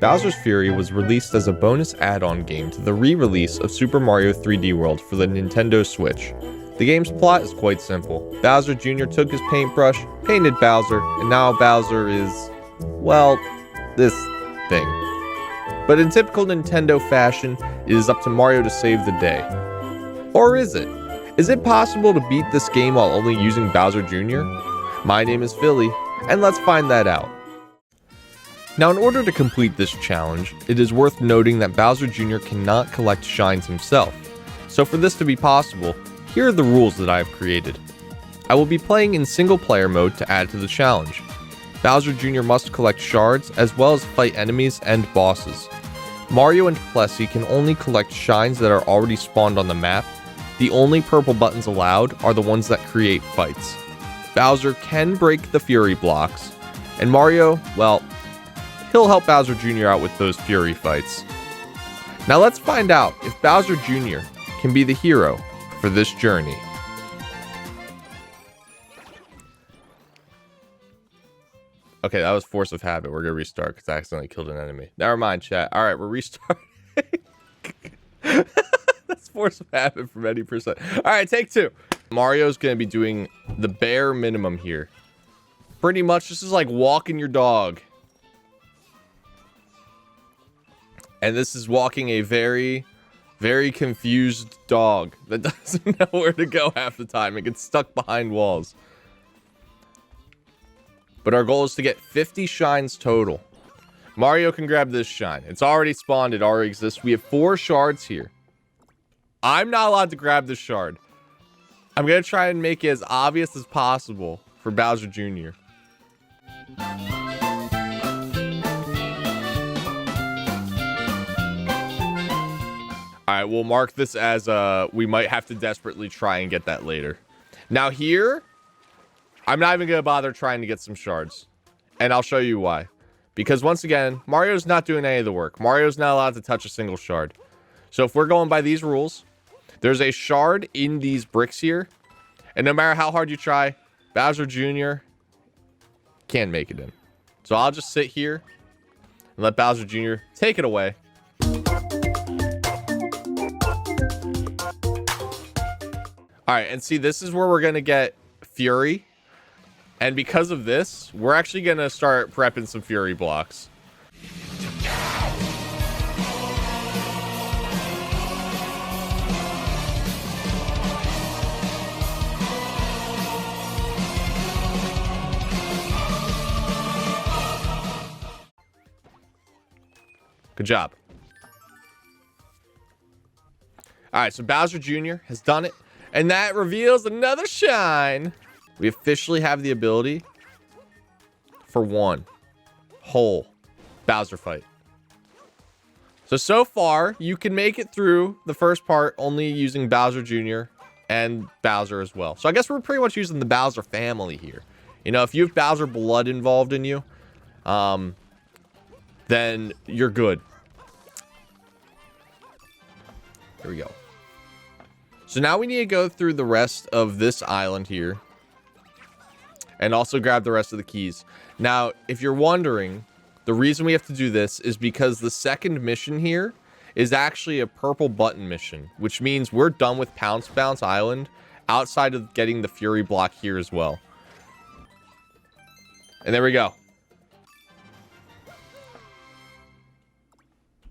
Bowser's Fury was released as a bonus add-on game to the re-release of Super Mario 3D World for the Nintendo Switch. The game's plot is quite simple. Bowser Jr. took his paintbrush, painted Bowser, and now Bowser is, well, this thing. But in typical Nintendo fashion, it is up to Mario to save the day. Or is it? Is it possible to beat this game while only using Bowser Jr.? My name is Philly, and let's find that out. Now, in order to complete this challenge, it is worth noting that Bowser Jr. cannot collect shines himself. So for this to be possible, here are the rules that I have created. I will be playing in single player mode to add to the challenge. Bowser Jr. must collect shards as well as fight enemies and bosses. Mario and Plessie can only collect shines that are already spawned on the map. The only purple buttons allowed are the ones that create fights. Bowser can break the Fury blocks, and Mario, well, he'll help Bowser Jr. out with those Fury fights. Now let's find out if Bowser Jr. can be the hero for this journey. Okay, that was force of habit. We're gonna restart because I accidentally killed an enemy. Never mind, chat. All right, we're restarting. That's force of habit from any percent. All right, take two. Mario's gonna be doing the bare minimum here. Pretty much, this is like walking your dog. And this is walking a very, very confused dog that doesn't know where to go half the time. It gets stuck behind walls. But our goal is to get 50 shines total. Mario can grab this shine. It's already spawned. It already exists. We have 4 shards here. I'm not allowed to grab this shard. I'm going to try and make it as obvious as possible for Bowser Jr. Alright, we'll mark this as we might have to desperately try and get that later. Now here, I'm not even going to bother trying to get some shards. And I'll show you why. Because once again, Mario's not doing any of the work. Mario's not allowed to touch a single shard. So if we're going by these rules, there's a shard in these bricks here. And no matter how hard you try, Bowser Jr. can't make it in. So I'll just sit here and let Bowser Jr. take it away. Alright, and see, this is where we're going to get Fury. And because of this, we're actually going to start prepping some Fury blocks. Good job. Alright, so Bowser Jr. has done it. And that reveals another shine. We officially have the ability for one whole Bowser fight. So far, you can make it through the first part only using Bowser Jr. and Bowser as well. So I guess we're pretty much using the Bowser family here. You know, if you have Bowser blood involved in you, then you're good. Here we go. So now we need to go through the rest of this island here. And also grab the rest of the keys. Now, if you're wondering, the reason we have to do this is because the second mission here is actually a purple button mission. Which means we're done with Pounce Bounce Island outside of getting the Fury block here as well. And there we go.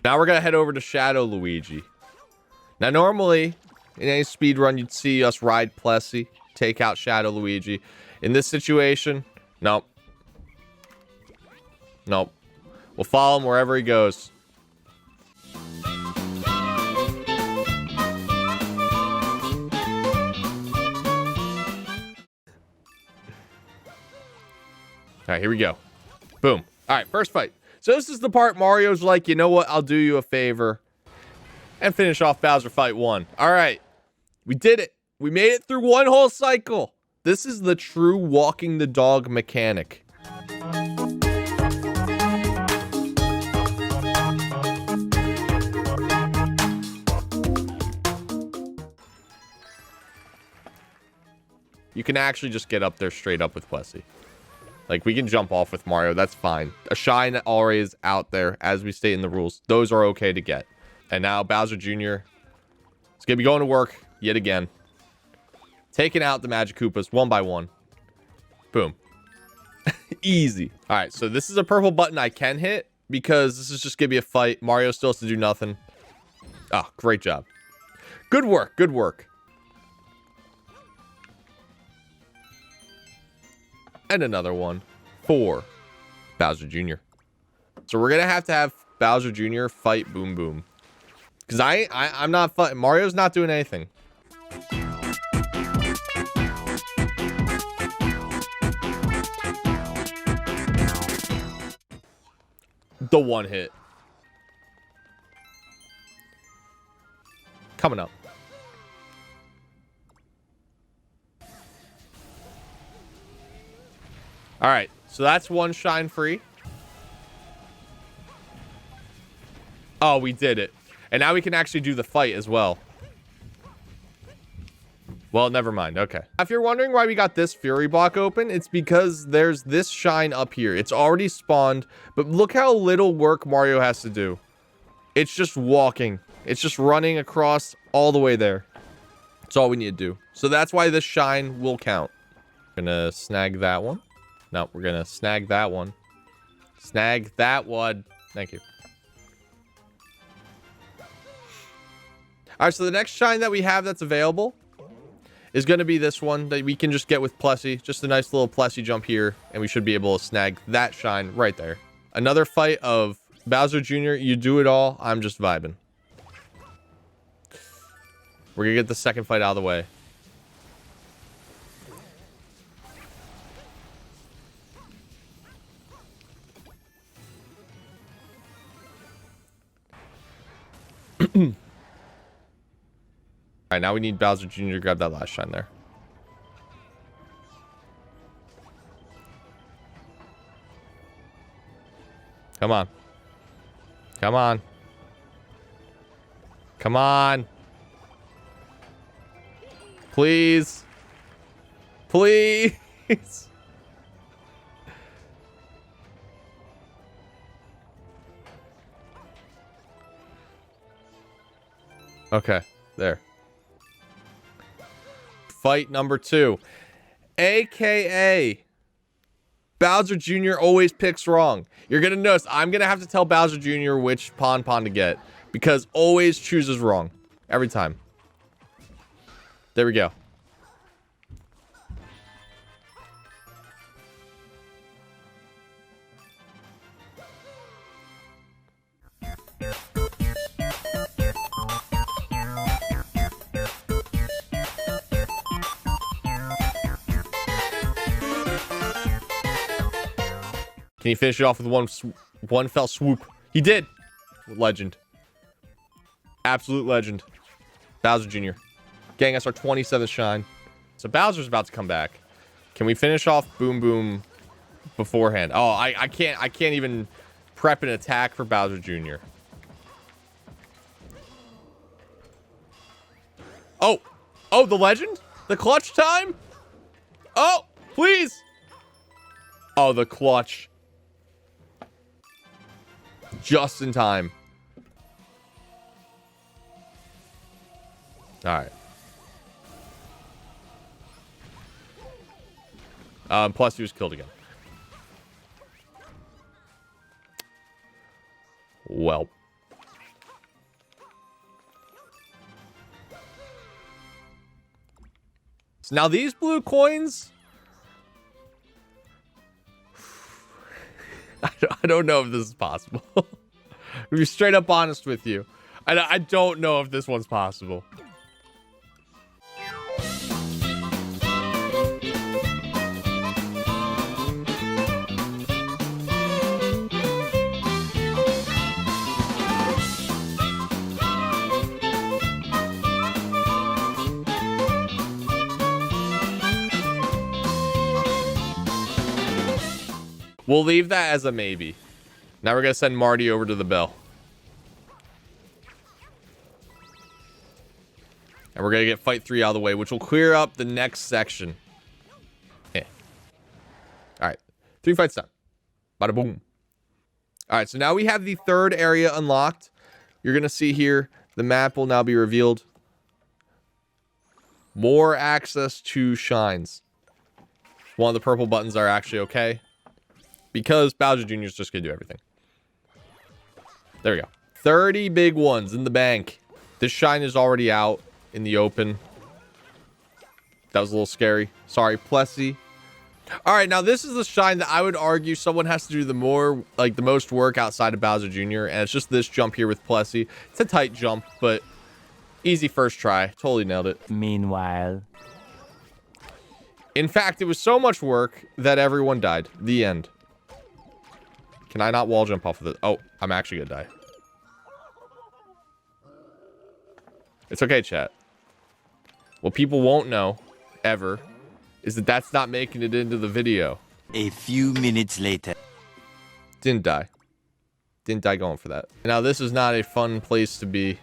Now we're going to head over to Shadow Luigi. Now, normally, in any speedrun, you'd see us ride Plessie, take out Shadow Luigi. In this situation, nope. Nope. We'll follow him wherever he goes. Alright, here we go. Boom. Alright, first fight. So this is the part Mario's like, you know what? I'll do you a favor. And finish off Bowser Fight 1. Alright. We did it. We made it through one whole cycle. This is the true walking the dog mechanic. You can actually just get up there straight up with Plessie. Like, we can jump off with Mario. That's fine. A shine always out there, as we state in the rules. Those are okay to get. And now Bowser Jr. is going to be going to work yet again. Taking out the Magic Koopas one by one. Boom. Easy. All right, so this is a purple button I can hit because this is just going to be a fight. Mario still has to do nothing. Oh, great job. Good work. Good work. And another one for Bowser Jr. So we're going to have Bowser Jr. fight Boom Boom. Because I'm not fighting. Mario's not doing anything. The one hit. Coming up. All right, so that's one shine free. Oh, we did it. And now we can actually do the fight as well. Well, never mind. Okay. If you're wondering why we got this Fury block open, it's because there's this shine up here. It's already spawned, but look how little work Mario has to do. It's just walking. It's just running across all the way there. That's all we need to do. So that's why this shine will count. Gonna snag that one. No, we're gonna snag that one. Snag that one. Thank you. All right, so the next shine that we have that's available is going to be this one that we can just get with Plessy. Just a nice little Plessy jump here, and we should be able to snag that shine right there. Another fight of Bowser Jr. You do it all. I'm just vibing. We're going to get the second fight out of the way. All right, now we need Bowser Jr. to grab that last shine there. Come on. Come on. Come on. Please. Please. Okay, there. Fight number 2. AKA Bowser Jr. always picks wrong. You're going to notice I'm going to have to tell Bowser Jr. which Pon to get because always chooses wrong every time. There we go. Can he finish it off with one fell swoop? He did. Legend. Absolute legend. Bowser Jr. getting us our 27th shine. So Bowser's about to come back. Can we finish off Boom Boom beforehand? Oh, I can't even prep an attack for Bowser Jr. Oh, the legend? The clutch time? Oh, please. Oh, the clutch. Just in time. All right. Plus he was killed again. Well. So now these blue coins. I don't know if this is possible. To be straight up honest with you. I don't know if this one's possible. We'll leave that as a maybe. Now we're going to send Marty over to the bell. And we're going to get fight 3 out of the way, which will clear up the next section. Yeah. All right. 3 fights done. Bada boom. All right, so now we have the third area unlocked. You're going to see here, the map will now be revealed. More access to shines. One of the purple buttons are actually okay, because Bowser Jr. is just going to do everything. There we go. 30 big ones in the bank. This shine is already out in the open. That was a little scary. Sorry, Plessy. All right, now this is the shine that I would argue someone has to do the most work outside of Bowser Jr. And it's just this jump here with Plessy. It's a tight jump, but easy first try. Totally nailed it. Meanwhile. In fact, it was so much work that everyone died. The end. Can I not wall jump off of this? Oh, I'm actually gonna die. It's okay, chat. What people won't know, ever, is that that's not making it into the video. A few minutes later. Didn't die. Didn't die going for that. Now, this is not a fun place to be,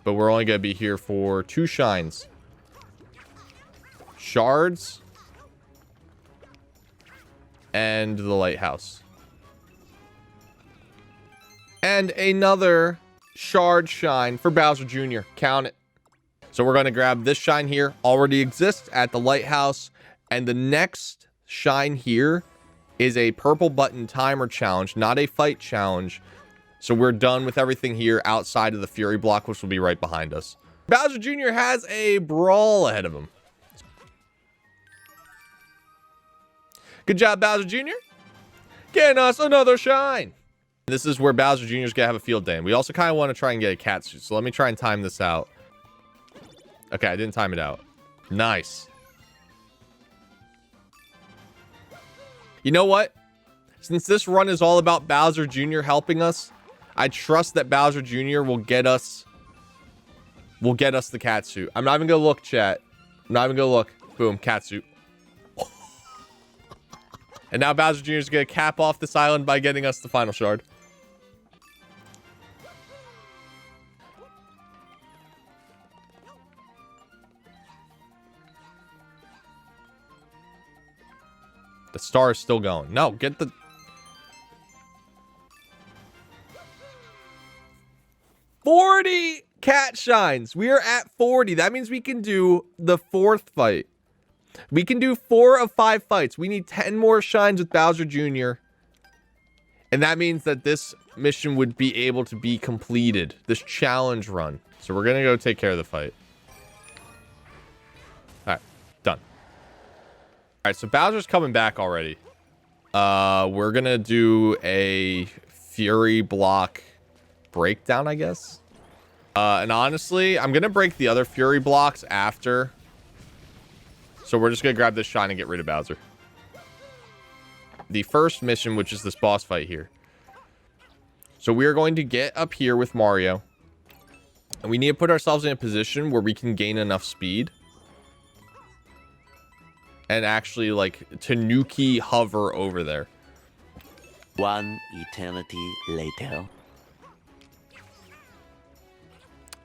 but we're only going to be here for 2 shines. Shards. And the lighthouse. And another shard shine for Bowser Jr. Count it. So we're going to grab this shine here. Already exists at the lighthouse. And the next shine here is a purple button timer challenge, not a fight challenge. So we're done with everything here outside of the Fury block, which will be right behind us. Bowser Jr. has a brawl ahead of him. Good job, Bowser Jr. Getting us another shine. This is where Bowser Jr. is going to have a field day. And we also kind of want to try and get a cat suit. So let me try and time this out. Okay, I didn't time it out. Nice. You know what? Since this run is all about Bowser Jr. helping us, I trust that Bowser Jr. will get us the cat suit. I'm not even gonna look, chat. I'm not even gonna look. Boom, cat suit. And now Bowser Jr. is gonna cap off this island by getting us the final shard. The star is still going. No, get the... $40 cat shines. We are at 40. That means we can do the 4th fight. We can do 4 of 5 fights. We need 10 more shines with Bowser Jr. And that means that this mission would be able to be completed. This challenge run. So we're going to go take care of the fight. All right. Done. All right, so Bowser's coming back already. We're gonna do a Fury block breakdown, I guess. And honestly, I'm gonna break the other Fury blocks after. So we're just gonna grab this shine and get rid of Bowser. The first mission, which is this boss fight here. So we are going to get up here with Mario. And we need to put ourselves in a position where we can gain enough speed. And actually, like, Tanuki hover over there. One eternity later.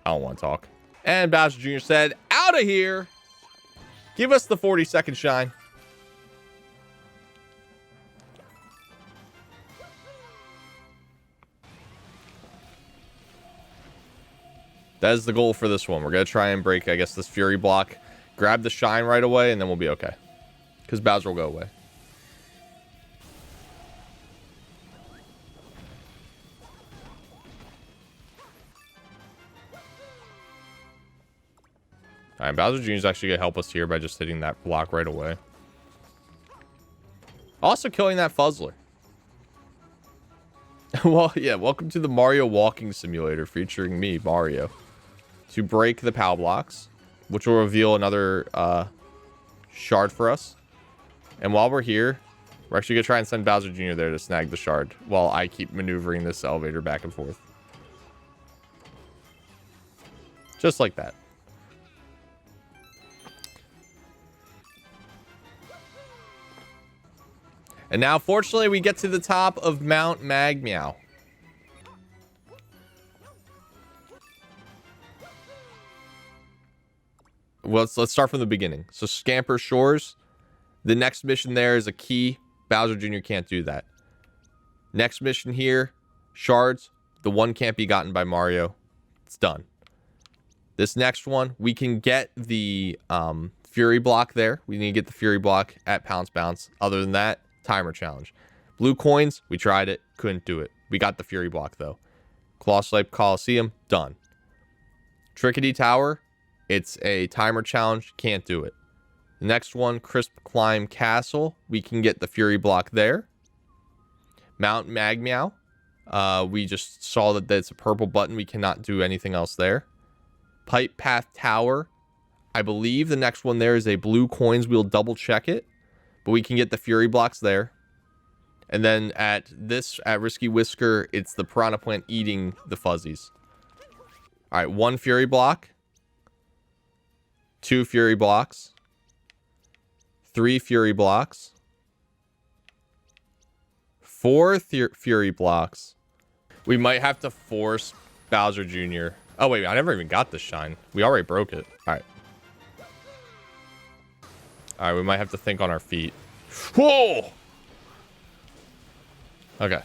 I don't want to talk. And Bowser Jr. said, out of here! Give us the 40-second shine. That is the goal for this one. We're going to try and break, I guess, this Fury block. Grab the shine right away, and then we'll be okay. Because Bowser will go away. Alright, Bowser Jr. is actually going to help us here by just hitting that block right away. Also killing that Fuzzler. Well, yeah, welcome to the Mario Walking Simulator featuring me, Mario. To break the POW blocks, which will reveal another shard for us. And while we're here, we're actually going to try and send Bowser Jr. there to snag the shard while I keep maneuvering this elevator back and forth. Just like that. And now, fortunately, we get to the top of Mount Magmeow. Well, let's start from the beginning. So, Scamper Shores. The next mission there is a key Bowser Jr. can't do that. Next mission here, shards. The one can't be gotten by Mario. It's done. This next one, we can get the Fury block there. We need to get the Fury block at Pounce Bounce. Other than that, timer challenge. Blue coins, we tried it. Couldn't do it. We got the Fury block, though. Claw Swipe Coliseum, done. Trickety Tower, it's a timer challenge. Can't do it. The next one, Crisp Climb Castle. We can get the Fury block there. Mount Magmeow. We just saw that it's a purple button. We cannot do anything else there. Pipe Path Tower. I believe the next one there is a blue coins. We'll double check it. But we can get the Fury blocks there. And then at Risky Whisker, it's the Piranha Plant eating the fuzzies. All right, 1 Fury block. 2 Fury blocks. 3 Fury blocks. 4 Fury blocks. We might have to force Bowser Jr. Oh, wait, I never even got this shine. We already broke it. All right. All right, we might have to think on our feet. Whoa! Okay.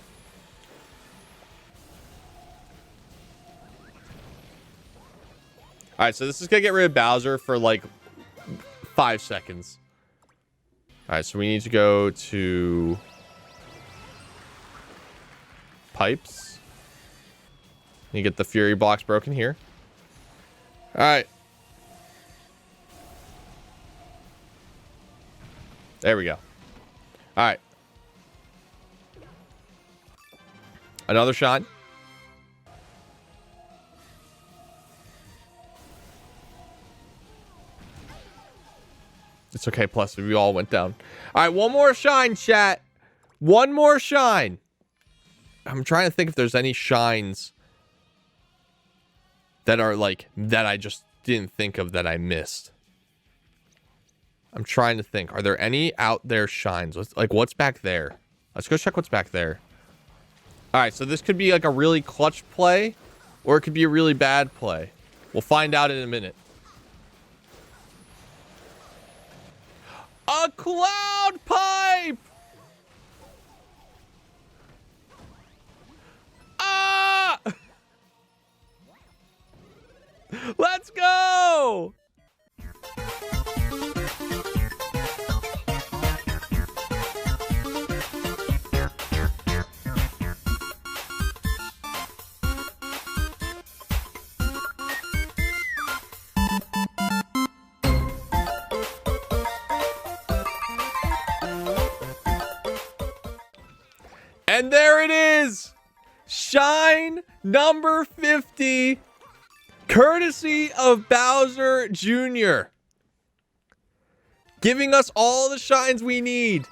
All right, so this is going to get rid of Bowser for like 5 seconds. All right, so we need to go to pipes. You get the Fury blocks broken here. All right. There we go. All right. Another shot. It's okay. Plus, we all went down. All right. One more shine, chat. One more shine. I'm trying to think if there's any shines that are like that I just didn't think of that I missed. I'm trying to think. Are there any out there shines? What's back there? Let's go check what's back there. All right, so this could be like a really clutch play, or it could be a really bad play. We'll find out in a minute. A cloud pipe! Ah! Let's go! And there it is! Shine number 50, courtesy of Bowser Jr. Giving us all the shines we need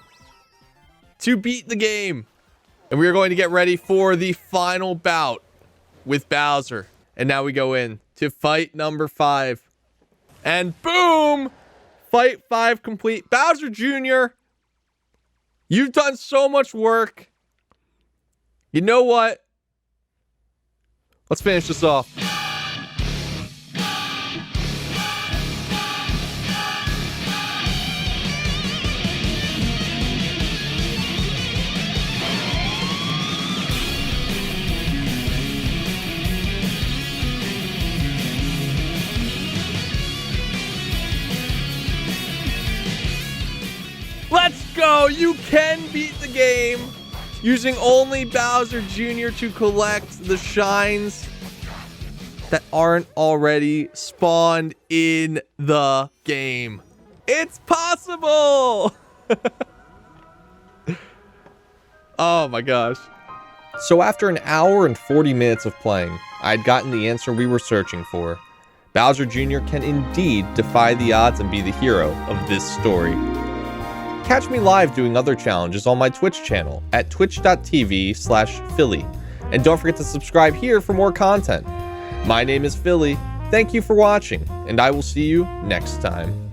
to beat the game. And we're going to get ready for the final bout with Bowser. And now we go in to fight number 5. And boom! Fight 5 complete. Bowser Jr., you've done so much work. You know what? Let's finish this off. Let's go! You can beat the game using only Bowser Jr. to collect the shines that aren't already spawned in the game. It's possible! Oh my gosh. So after an hour and 40 minutes of playing, I'd gotten the answer we were searching for. Bowser Jr. can indeed defy the odds and be the hero of this story. Catch me live doing other challenges on my Twitch channel at twitch.tv/Philly. And don't forget to subscribe here for more content. My name is Philly. Thank you for watching, and I will see you next time.